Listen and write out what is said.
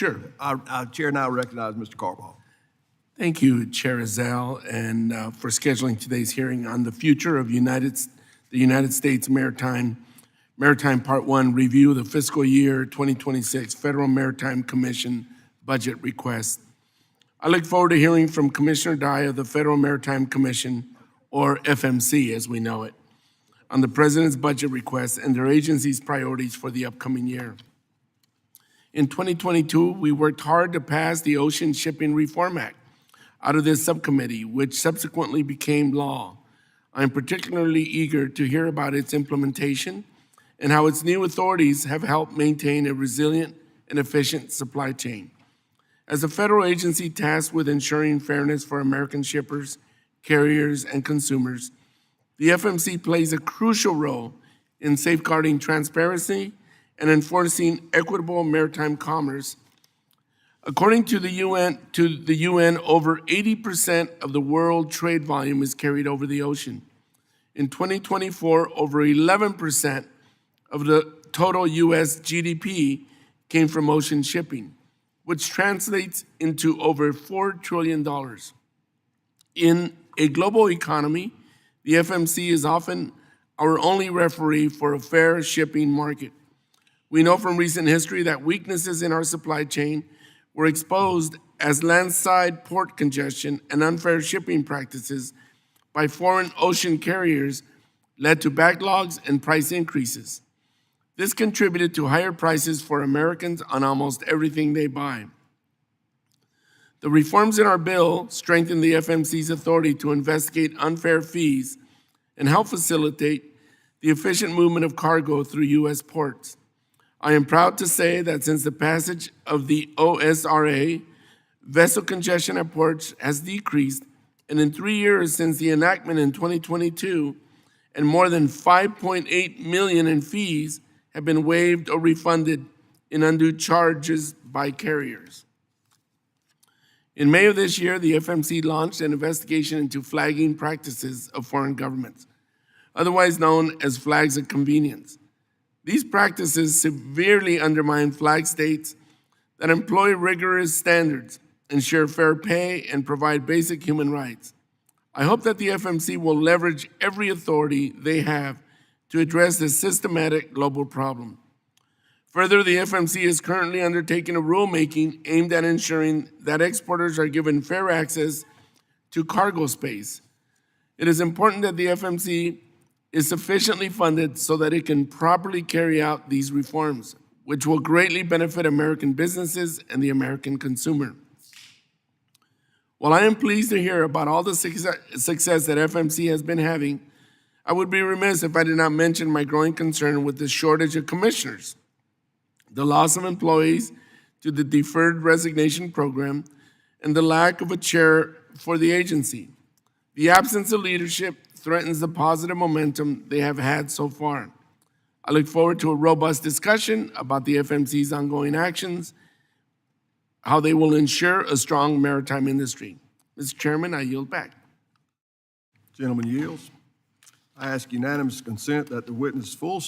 Sure. Our chair now recognizes Mr. Carbajal. Thank you, Chair Azal, and for scheduling today's hearing on the future of the United States Maritime Part 1 review of the fiscal year 2026 Federal Maritime Commission budget request. I look forward to hearing from Commissioner Dye of the Federal Maritime Commission, or FMC as we know it, on the President's budget request and their agency's priorities for the upcoming year. In 2022, we worked hard to pass the Ocean Shipping Reform Act out of this subcommittee, which subsequently became law. I am particularly eager to hear about its implementation and how its new authorities have helped maintain a resilient and efficient supply chain. As a federal agency tasked with ensuring fairness for American shippers, carriers, and consumers, the FMC plays a crucial role in safeguarding transparency and enforcing equitable maritime commerce. According to the UN, over 80% of the world trade volume is carried over the ocean. In 2024, over 11% of the total U.S. GDP came from ocean shipping, which translates into over $4 trillion. In a global economy, the FMC is often our only referee for a fair shipping market. We know from recent history that weaknesses in our supply chain were exposed as landside port congestion and unfair shipping practices by foreign ocean carriers led to backlogs and price increases. This contributed to higher prices for Americans on almost everything they buy. The reforms in our bill strengthen the FMC's authority to investigate unfair fees and help facilitate the efficient movement of cargo through U.S. ports. I am proud to say that since the passage of the OSRA, vessel congestion at ports has decreased, and in 3 years since the enactment in 2022, and more than $5.8 million in fees have been waived or refunded in undue charges by carriers. In May of this year, the FMC launched an investigation into flagging practices of foreign governments, otherwise known as flags of convenience. These practices severely undermine flag states that employ rigorous standards, ensure fair pay, and provide basic human rights. I hope that the FMC will leverage every authority they have to address this systematic global problem. Further, the FMC is currently undertaking a rulemaking aimed at ensuring that exporters are given fair access to cargo space. It is important that the FMC is sufficiently funded so that it can properly carry out these reforms, which will greatly benefit American businesses and the American consumer. While I am pleased to hear about all the success that FMC has been having, I would be remiss if I did not mention my growing concern with the shortage of commissioners, the loss of employees to the deferred resignation program, and the lack of a chair for the agency. The absence of leadership threatens the positive momentum they have had so far. I look forward to a robust discussion about the FMC's ongoing actions, how they will ensure a strong maritime industry. Mr. Chairman, I yield back. Gentleman yields. I ask unanimous consent that the witness' full